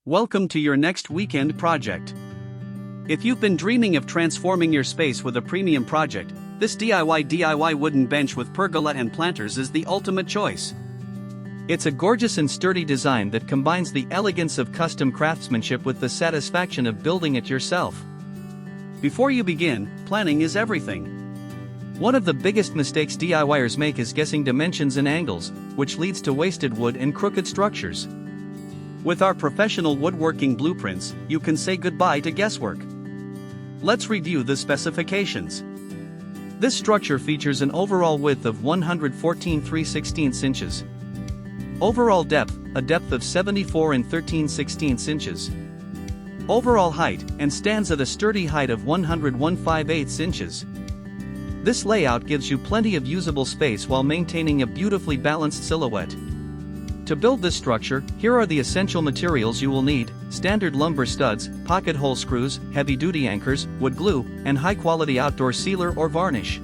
Welcome to your next weekend project. If you've been dreaming of transforming your space with a premium project, this DIY wooden bench with Pergola and Planters is the ultimate choice. It's a gorgeous and sturdy design that combines the elegance of custom craftsmanship with the satisfaction of building it yourself. Before you begin, planning is everything. One of the biggest mistakes DIYers make is guessing dimensions and angles, which leads to wasted wood and crooked structures. With our professional woodworking blueprints, you can say goodbye to guesswork. Let's review the specifications. This structure features an overall width of 114 3/16 inches. Overall depth, a depth of 74 13/16 inches. Overall height, and stands at a sturdy height of 101 5/8 inches. This layout gives you plenty of usable space while maintaining a beautifully balanced silhouette. To build this structure, here are the essential materials you will need: standard lumber studs, pocket hole screws, heavy-duty anchors, wood glue, and high-quality outdoor sealer or varnish.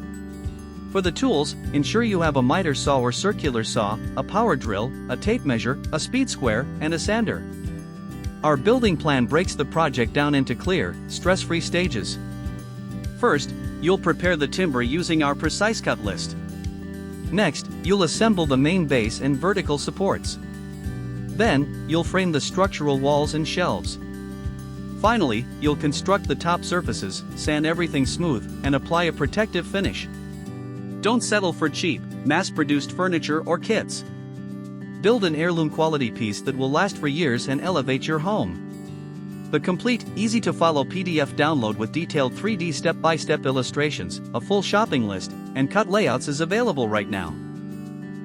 For the tools, ensure you have a miter saw or circular saw, a power drill, a tape measure, a speed square, and a sander. Our building plan breaks the project down into clear, stress-free stages. First, you'll prepare the timber using our precise cut list. Next, you'll assemble the main base and vertical supports. Then, you'll frame the structural walls and shelves. Finally, you'll construct the top surfaces, sand everything smooth, and apply a protective finish. Don't settle for cheap, mass-produced furniture or kits. Build an heirloom quality piece that will last for years and elevate your home. The complete, easy-to-follow PDF download with detailed 3D step-by-step illustrations, a full shopping list, and cut layouts is available right now.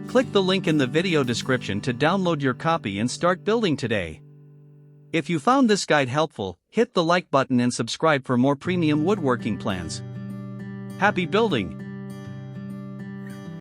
Click the link in the video description to download your copy and start building today. If you found this guide helpful, hit the like button and subscribe for more premium woodworking plans. Happy building!